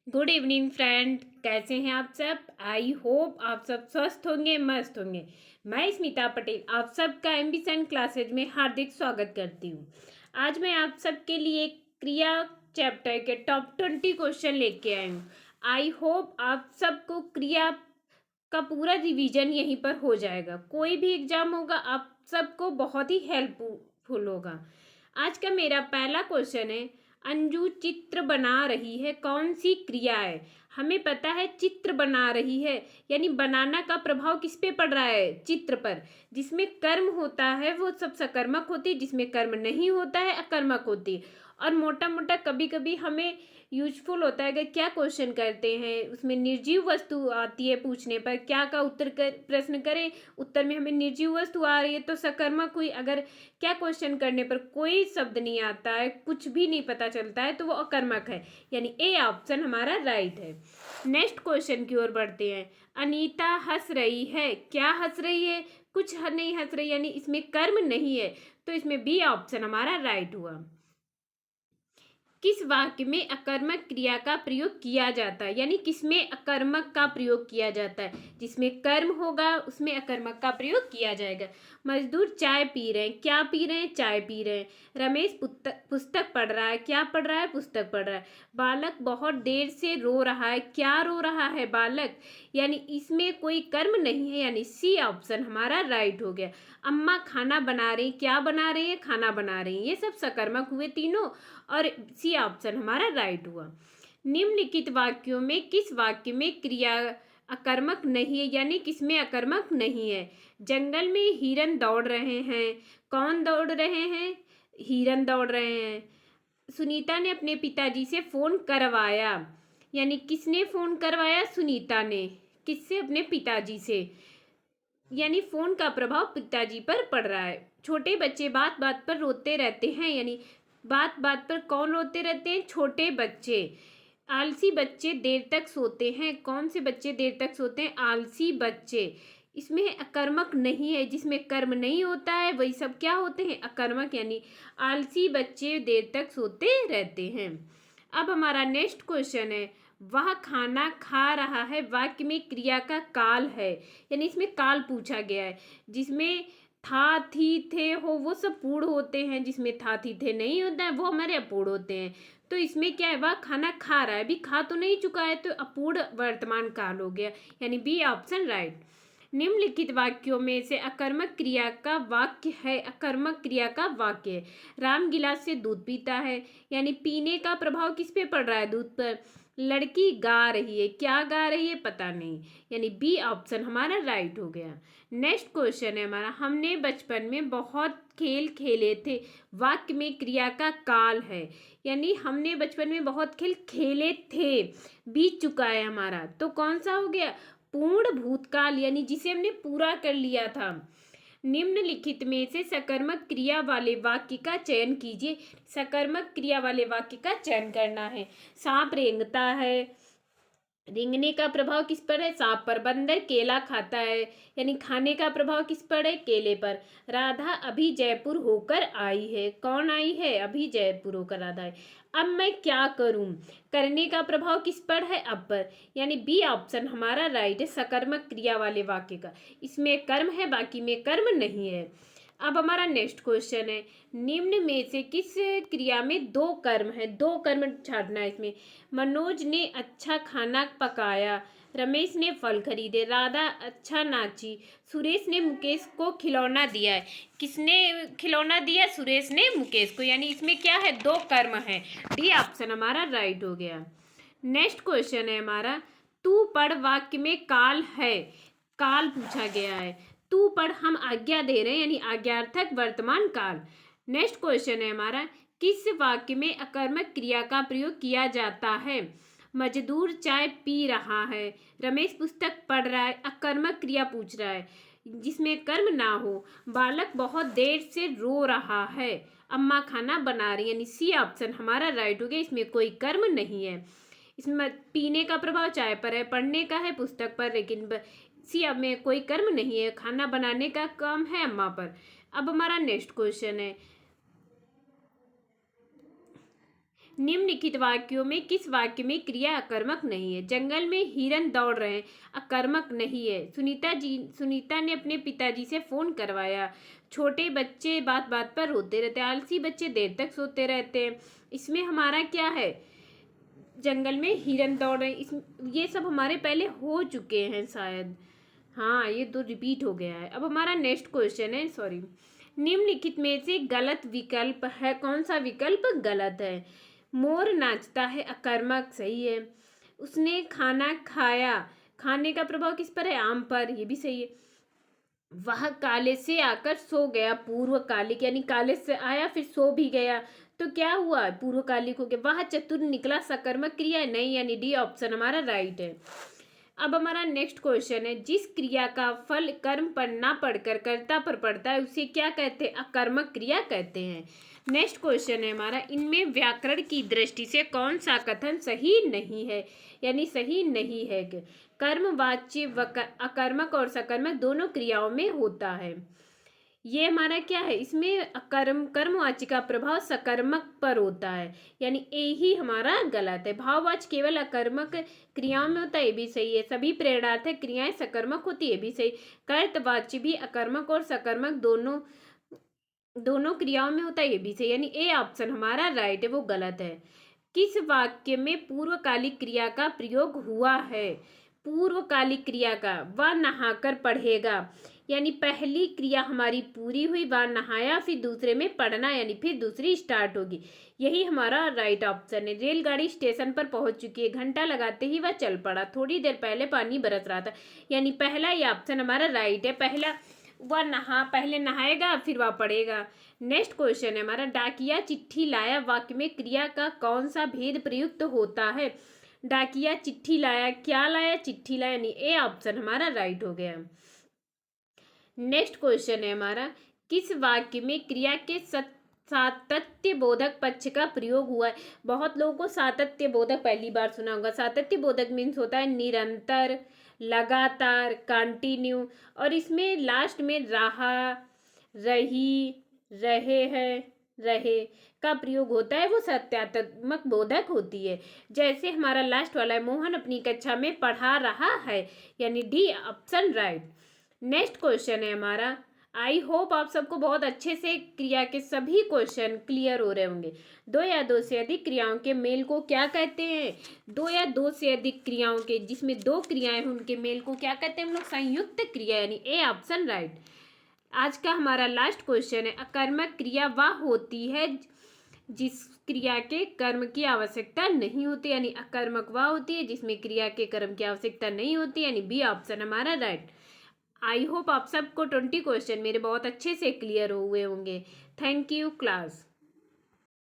Good evening friend, कैसे हैं आप सब। आई होप आप सब स्वस्थ होंगे, मस्त होंगे। मैं स्मिता पटेल आप सबका एम्बिशन क्लासेज में हार्दिक स्वागत करती हूँ। आज मैं आप सबके लिए क्रिया चैप्टर के टॉप 20 क्वेश्चन लेके आई हूँ। आई होप आप सबको क्रिया का पूरा रिवीजन यहीं पर हो जाएगा। कोई भी एग्जाम होगा आप सबको बहुत ही हेल्पफुल होगा। आज का मेरा पहला क्वेश्चन है, अंजू चित्र बना रही है, कौन सी क्रिया है। हमें पता है चित्र बना रही है, यानी बनाना का प्रभाव किस पे पड़ रहा है, चित्र पर। जिसमें कर्म होता है वो सब सकर्मक होती है, जिसमें कर्म नहीं होता है अकर्मक होती है। और मोटा मोटा कभी कभी हमें यूजफुल होता है कि क्या क्वेश्चन करते हैं, उसमें निर्जीव वस्तु आती है पूछने पर, क्या का उत्तर प्रश्न करें, उत्तर में हमें निर्जीव वस्तु आ रही है तो सकर्मक हुई। अगर क्या क्वेश्चन करने पर कोई शब्द नहीं आता है, कुछ भी नहीं पता चलता है, तो वो अकर्मक है, यानी ए ऑप्शन हमारा राइट है। नेक्स्ट क्वेश्चन की ओर बढ़ते हैं। अनीता हंस रही है, क्या हंस रही है, कुछ नहीं हंस रही, यानी इसमें कर्म नहीं है, तो इसमें बी ऑप्शन हमारा राइट हुआ। किस वाक्य में अकर्मक क्रिया का प्रयोग किया जाता है, यानी किसमें अकर्मक का प्रयोग किया जाता है। जिसमें कर्म होगा उसमें अकर्मक का प्रयोग किया जाएगा। मजदूर चाय पी रहे हैं, क्या पी रहे हैं, चाय पी रहे हैं। रमेश पुस्तक पढ़ रहा है, क्या पढ़ रहा है, पुस्तक पढ़ रहा है। बालक बहुत देर से रो रहा है, क्या रो रहा है, बालक, यानी इसमें कोई कर्म नहीं है, यानी सी ऑप्शन हमारा राइट हो गया। अम्मा खाना बना रही, क्या बना रही है, खाना बना रही है। ये सब सकर्मक हुए तीनों, और सी ऑप्शन हमारा राइट हुआ। निम्नलिखित वाक्यों में किस वाक्य में क्रिया अकर्मक नहीं है, यानी किसमें अकर्मक नहीं है। जंगल में हिरन दौड़ रहे हैं, कौन दौड़ रहे हैं, हिरन दौड़ रहे हैं। सुनीता ने अपने पिताजी से फोन करवाया, यानी किसने फोन करवाया, सुनीता ने। किससे, अपने पिताजी से, यानी फोन का प्रभाव पिताजी पर पड़ रहा है। छोटे बच्चे बात बात पर रोते रहते हैं, यानी बात बात पर कौन रोते रहते हैं, छोटे बच्चे। आलसी बच्चे देर तक सोते हैं, कौन से बच्चे देर तक सोते हैं, आलसी बच्चे। इसमें अकर्मक नहीं है, जिसमें कर्म नहीं होता है वही सब क्या होते हैं, अकर्मक, यानी आलसी बच्चे देर तक सोते रहते हैं। अब हमारा नेक्स्ट क्वेश्चन है, वह खाना खा रहा है, वाक्य में क्रिया का काल है, यानी इसमें काल पूछा गया है। जिसमें था, थी, थे, हो वो सब पूर्ण होते हैं, जिसमें था, थी, थे नहीं होता है वो हमारे अपूर्ण होते हैं। तो इसमें क्या है, वह खाना खा रहा है, अभी खा तो नहीं चुका है, तो अपूर्ण वर्तमान काल हो गया, यानी बी ऑप्शन राइट। निम्नलिखित वाक्यों में से अकर्मक क्रिया का वाक्य है, अकर्मक क्रिया का वाक्य है। राम गिलास से दूध पीता है, यानी पीने का प्रभाव किस पे पड़ रहा है, दूध पर। लड़की गा रही है, क्या गा रही है, पता नहीं, यानी बी ऑप्शन हमारा राइट हो गया। नेक्स्ट क्वेश्चन है हमारा, हमने बचपन में बहुत खेल खेले थे, वाक्य में क्रिया का काल है, यानी हमने बचपन में बहुत खेल खेले थे, बीत चुका है हमारा, तो कौन सा हो गया, पूर्ण भूतकाल, यानी जिसे हमने पूरा कर लिया था। निम्नलिखित में से सकर्मक क्रिया वाले वाक्य का चयन कीजिए। सकर्मक क्रिया वाले वाक्य का चयन करना है। सांप रेंगता है, रेंगने का प्रभाव किस पर है, सांप पर। बंदर केला खाता है, यानी खाने का प्रभाव किस पर है, केले पर। राधा अभी जयपुर होकर आई है, कौन आई है, अभी जयपुर होकर राधा है। अब मैं क्या करूं, करने का प्रभाव किस पर है, अब पर, यानी बी ऑप्शन हमारा राइट है सकर्मक क्रिया वाले वाक्य का। इसमें कर्म है, बाकी में कर्म नहीं है। अब हमारा नेक्स्ट क्वेश्चन है, निम्न में से किस क्रिया में दो कर्म है, दो कर्म छाटना है इसमें। मनोज ने अच्छा खाना पकाया, रमेश ने फल खरीदे, राधा अच्छा नाची, सुरेश ने मुकेश को खिलौना दिया है। किसने खिलौना दिया, सुरेश ने मुकेश को, यानी इसमें क्या है, दो कर्म है, डी ऑप्शन हमारा राइट हो गया। नेक्स्ट क्वेश्चन है हमारा, तू पढ़ वाक्य में काल है, काल पूछा गया है। तू पढ़ हम आज्ञा दे रहे हैं, यानी आज्ञार्थक वर्तमान काल। नेक्स्ट क्वेश्चन है हमारा, किस वाक्य में अकर्मक क्रिया का प्रयोग किया जाता है। मजदूर चाय पी रहा है, रमेश पुस्तक पढ़ रहा है, अकर्मक क्रिया पूछ रहा है जिसमें कर्म ना हो। बालक बहुत देर से रो रहा है, अम्मा खाना बना रही, यानी सी ऑप्शन हमारा राइट हो गया, इसमें कोई कर्म नहीं है। इसमें पीने का प्रभाव चाय पर है, पढ़ने का है पुस्तक पर, लेकिन सी अब में कोई कर्म नहीं है, खाना बनाने का काम है अम्मा पर। अब हमारा नेक्स्ट क्वेश्चन है, निम्नलिखित वाक्यों में किस वाक्य में क्रिया अकर्मक नहीं है? जंगल में हिरन दौड़ रहे हैं, अकर्मक नहीं है। सुनीता ने अपने पिताजी से फोन करवाया। छोटे बच्चे बात बात पर रोते रहते हैं, आलसी बच्चे देर तक सोते रहते हैं। इसमें हमारा क्या है? जंगल में हिरन दौड़ रहे हैं। ये सब हमारे पहले हो चुके हैं शायद। हाँ, ये तो रिपीट हो गया है। अब हमारा नेक्स्ट क्वेश्चन है, सॉरी, निम्नलिखित में से गलत विकल्प है। कौन सा विकल्प गलत है? मोर नाचता है, अकर्मक, सही है। उसने खाना खाया, खाने का प्रभाव किस पर है? आम पर, ये भी सही है। वह काले से आकर सो गया, पूर्वकालिक, यानी काले से आया फिर सो भी गया, तो क्या हुआ? पूर्वकालिक हो गया। वह चतुर निकला, सकर्मक क्रिया है? नहीं, यानी डी ऑप्शन हमारा राइट है। अब हमारा नेक्स्ट क्वेश्चन है, जिस क्रिया का फल कर्म पर ना पड़कर कर्ता पर पड़ता है उसे क्या कहते हैं? अकर्मक क्रिया कहते हैं। नेक्स्ट क्वेश्चन है हमारा, इनमें व्याकरण की दृष्टि से कौन सा कथन सही नहीं है, यानी सही नहीं है? कर्मवाच्य अकर्मक और सकर्मक दोनों क्रियाओं में होता है। ये हमारा क्या है? इसमें कर्मवाच्य का प्रभाव सकर्मक पर होता है, यानी ए ही हमारा गलत है। भाववाच्य केवल अकर्मक क्रियाओं में होता है, ये भी सही है। सभी प्रेरणार्थक क्रियाएं सकर्मक होती है, ये भी सही। कर्तवाच्य भी अकर्मक और सकर्मक दोनों क्रियाओं में होता है, ये भी सही, यानी ए ऑप्शन हमारा राइट है, वो गलत है। किस वाक्य में पूर्वकालिक क्रिया का प्रयोग हुआ है? पूर्वकालिक क्रिया का, वह नहाकर पढ़ेगा, यानी पहली क्रिया हमारी पूरी हुई, वह नहाया, फिर दूसरे में पढ़ना, यानी फिर दूसरी स्टार्ट होगी, यही हमारा राइट ऑप्शन है। रेलगाड़ी स्टेशन पर पहुंच चुकी है, घंटा लगाते ही वह चल पड़ा, थोड़ी देर पहले पानी बरस रहा था, यानी पहला ये ऑप्शन हमारा राइट है। पहले नहाएगा फिर वह पढ़ेगा। नेक्स्ट क्वेश्चन है हमारा, डाकिया चिट्ठी लाया वाक्य में क्रिया का कौन सा भेद प्रयुक्त होता है? डाकिया चिट्ठी लाया, क्या लाया? चिट्ठी लाया, यानी ए ऑप्शन हमारा राइट हो गया। नेक्स्ट क्वेश्चन है हमारा, किस वाक्य में क्रिया के सातत्य बोधक पक्ष का प्रयोग हुआ है? बहुत लोगों को सातत्य बोधक पहली बार सुना होगा। सातत्य बोधक मीन्स होता है निरंतर, लगातार, कंटिन्यू, और इसमें लास्ट में रहा, रही, रहे हैं, रहे का प्रयोग होता है, वो सत्यात्मक बोधक होती है। जैसे हमारा लास्ट वाला है, मोहन अपनी कक्षा में पढ़ा रहा है, यानी D option right. Next question है हमारा, आई होप आप सबको बहुत अच्छे से क्रिया के सभी क्वेश्चन क्लियर हो रहे होंगे। दो या दो से अधिक क्रियाओं के मेल को क्या कहते हैं? दो या दो से अधिक क्रियाओं के जिसमें दो क्रियाएं हैं उनके मेल को क्या कहते हैं हम लोग? संयुक्त क्रिया, यानी ए ऑप्शन राइट। आज का हमारा लास्ट क्वेश्चन है, अकर्मक क्रिया वह होती है जिस क्रिया के कर्म की आवश्यकता नहीं होती, यानी अकर्मक वह होती है जिसमें क्रिया के कर्म की आवश्यकता नहीं होती, यानी बी ऑप्शन हमारा राइट। आई होप आप सबको 20 क्वेश्चन मेरे बहुत अच्छे से क्लियर हुए होंगे। Thank you class.